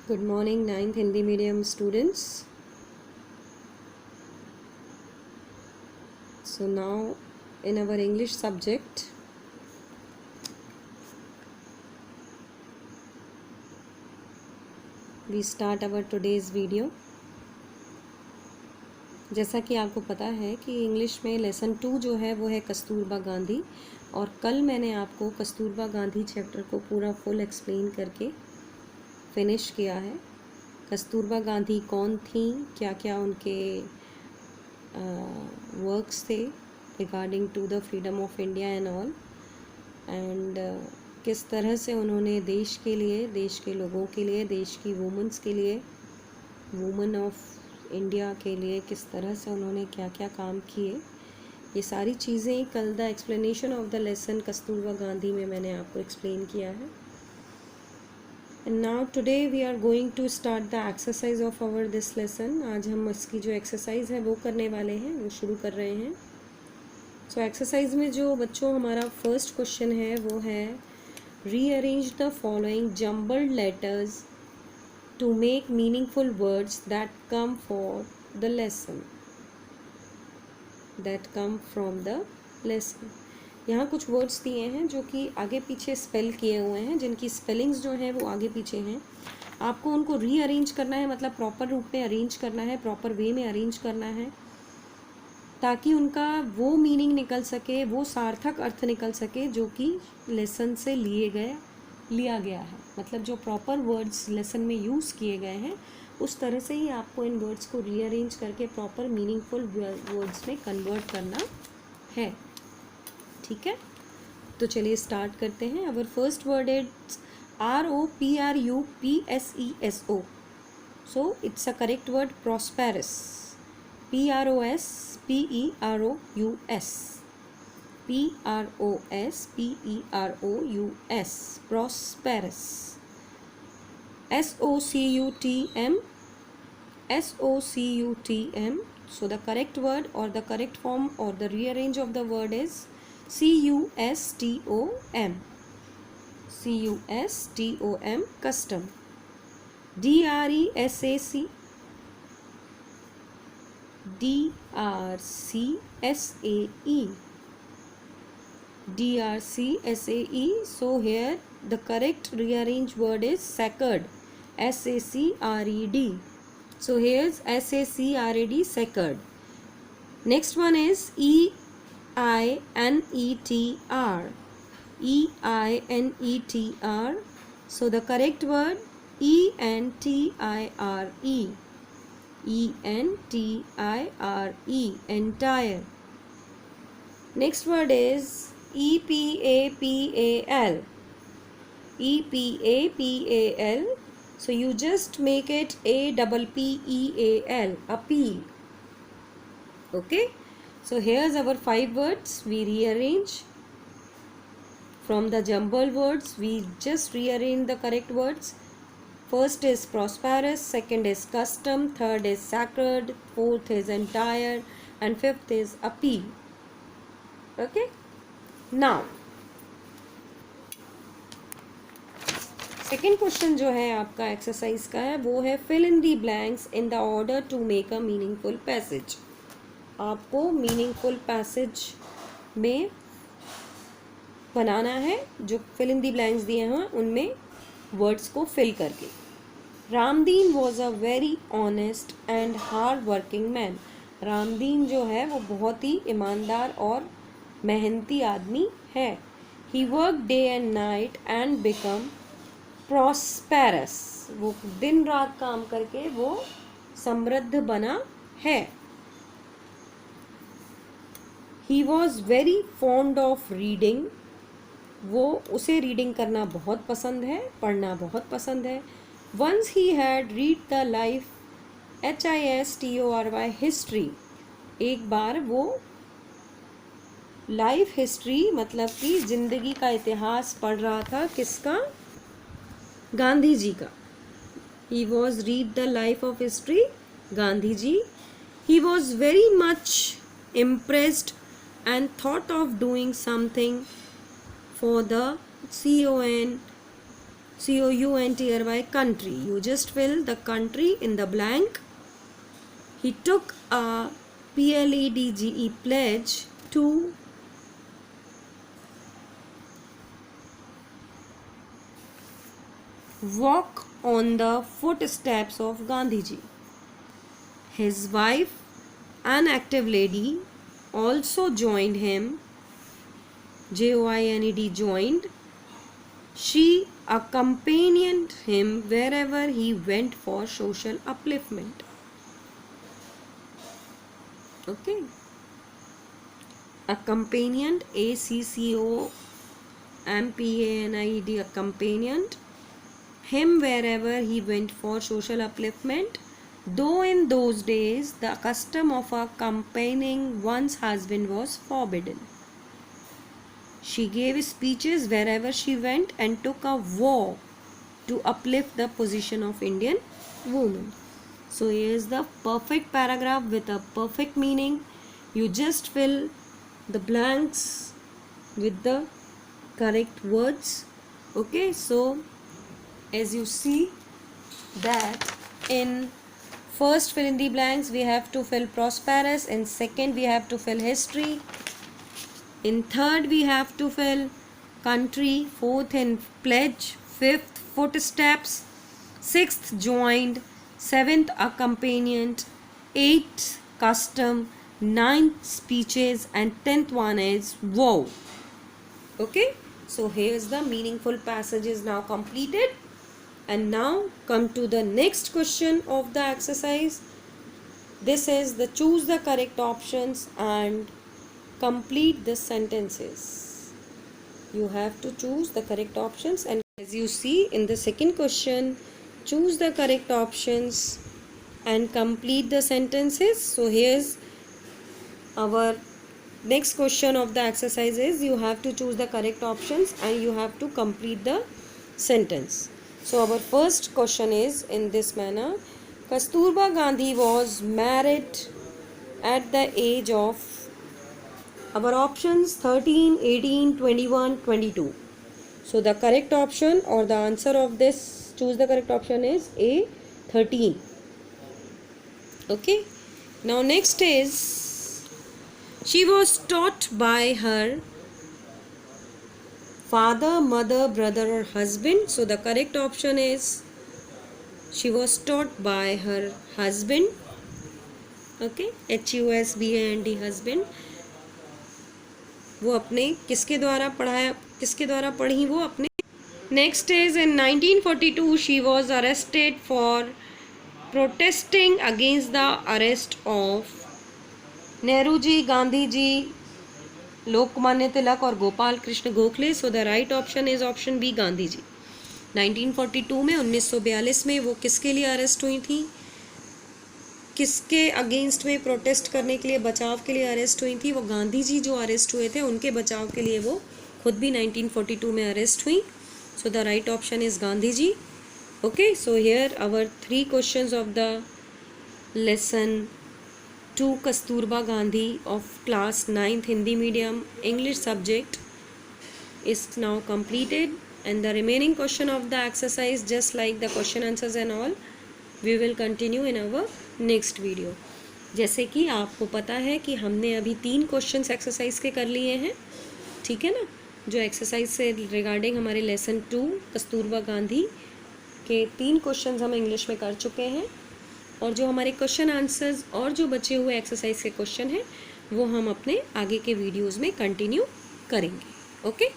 Good morning, 9th Hindi medium students. So now in our English subject, we start our today's video. जैसा कि आपको पता है कि इंग्लिश में लेसन 2 जो है वो है कस्तूरबा गांधी, और कल मैंने आपको कस्तूरबा गांधी चैप्टर को पूरा फुल एक्सप्लेन करके फिनिश किया है। कस्तूरबा गांधी कौन थी, क्या क्या उनके वर्क्स थे regarding to the freedom of India and all, and किस तरह से उन्होंने देश के लिए, देश के लोगों के लिए, देश की वुमेंस के लिए, वुमेन ऑफ इंडिया के लिए किस तरह से उन्होंने क्या क्या काम किए, ये सारी चीज़ें कल the explanation of the lesson Kasturba Gandhi में मैंने आपको एक्सप्लेन किया है। And now today we are going to start the exercise of our this lesson. आज हम इसकी जो एक्सरसाइज है वो करने वाले हैं, वो शुरू कर रहे हैं। सो एक्सरसाइज में जो बच्चों हमारा फर्स्ट क्वेश्चन है वो है rearrange the following jumbled letters to make meaningful words that come for the lesson, that come from the lesson. यहाँ कुछ वर्ड्स दिए हैं जो कि आगे पीछे स्पेल किए हुए हैं, जिनकी स्पेलिंग्स जो हैं वो आगे पीछे हैं। आपको उनको रीअरेंज करना है, मतलब प्रॉपर रूप में अरेंज करना है, प्रॉपर वे में अरेंज करना है, ताकि उनका वो मीनिंग निकल सके, वो सार्थक अर्थ निकल सके जो कि लेसन से लिया गया है। मतलब जो प्रॉपर वर्ड्स लेसन में यूज़ किए गए हैं उस तरह से ही आपको इन वर्ड्स को रीअरेंज करके प्रॉपर मीनिंगफुल वर्ड्स में कन्वर्ट करना है। ठीक है, तो चलिए स्टार्ट करते हैं। Our first word is ROPRUPSESO। So it's a correct word prosperous, PROSPEROUS, PROSPEROUS, prosperous। SOCUTM, so the correct word or the correct form or the rearrange of the word is CUSTOM, CUSTOM, custom। DRESAC, DRCSAE, DRCSAE, so here the correct rearrange word is SACRED, SACRED, so here's SACRED, SACRED। Next one is EINETR, EINETR, so the correct word ENTIRE, ENTIRE, entire। Next word is EPAPAL, EPAPAL, so you just make it APPEAL, appeal। Okay, so here's our 5 words. We rearrange from the jumbled words, we just rearrange the correct words. First is prosperous, second is custom, third is sacred, fourth is entire, and fifth is appeal। Okay, now second question जो है आपका exercise का है वो है fill in the blanks in the order to make a meaningful passage. आपको meaningful passage में बनाना है, जो फिल इन दी ब्लैंक्स दिए हैं उनमें वर्ड्स को फिल करके। Ramdeen was a very honest and hard working man. Ramdeen जो है वो बहुत ही ईमानदार और मेहनती आदमी है। He work day and night and become prosperous, वो दिन रात काम करके वो समृद्ध बना है। He was very fond of reading, वो उसे रीडिंग करना बहुत पसंद है, पढ़ना बहुत पसंद है। Once he had read the life HISTORY, history, एक बार वो लाइफ हिस्ट्री मतलब कि जिंदगी का इतिहास पढ़ रहा था, किसका? गांधी जी का। He was read the life of history, Gandhi ji. He was very much impressed and thought of doing something for the CON COUNTRY, country. You just fill the country in the blank. He took a PLEDGE pledge to walk on the footsteps of Gandhiji. His wife, an active lady, also joined him. JOINED, joined. She accompanied him wherever he went for social upliftment. Okay. Accompanied, ACCOMPANIED, accompanied him wherever he went for social upliftment, though in those days the custom of accompanying one's husband was forbidden. She gave speeches wherever she went and took a vow to uplift the position of Indian women. So here is the perfect paragraph with a perfect meaning. You just fill the blanks with the correct words. Okay, so as you see that in first fill in the blanks we have to fill prosperous, in second we have to fill history, in third we have to fill country, fourth in pledge, fifth footsteps, sixth joined, seventh accompanied, eighth custom, ninth speeches, and 10th one is vow. Okay, so here's the meaningful passage is now completed. And now come to the next question of the exercise. This is the choose the correct options and complete the sentences. You have to choose the correct options, and as you see in the second question, choose the correct options and complete the sentences. So here's our next question of the exercise is you have to choose the correct options and you have to complete the sentence. So our first question is in this manner. Kasturba Gandhi was married at the age of, our options 13, 18, 21, 22. So the correct option or the answer of this choose the correct option is A, 13. Okay. Now next is she was taught by her father, mother, brother or husband. So the correct option is she was taught by her husband. Okay, HUSBAND, husband. वो अपने किसके द्वारा पढ़ाया, किसके द्वारा पढ़ी वो अपने. Next is in 1942 she was arrested for protesting against the arrest of Nehru ji, Gandhi ji, Lokmanya Tilak और Gopal Krishna Gokhale. So the right option is option B, Gandhi ji. 1942 में 1942 में वो किसके लिए अरेस्ट हुई थी, किसके अगेंस्ट में प्रोटेस्ट करने के लिए, बचाव के लिए अरेस्ट हुई थी. वो गांधी जी जो अरेस्ट हुए थे उनके बचाव के लिए वो खुद भी 1942 में अरेस्ट हुई. So the right option is Gandhi ji. Okay, so here our 3 questions of the lesson 2 Kasturba Gandhi of class 9th Hindi medium English subject is now completed, and the remaining question of the exercise, just like the question answers and all, we will continue in our next video. जैसे कि आपको पता है कि हमने अभी 3 questions exercise के कर लिए हैं, ठीक है ना, जो एक्सरसाइज से रिगार्डिंग हमारे लेसन 2 कस्तूरबा गांधी के 3 क्वेश्चंस हम इंग्लिश में कर चुके हैं, और जो हमारे क्वेश्चन आंसर्स और जो बचे हुए एक्सरसाइज के क्वेश्चन हैं वो हम अपने आगे के वीडियोस में कंटिन्यू करेंगे. ओके.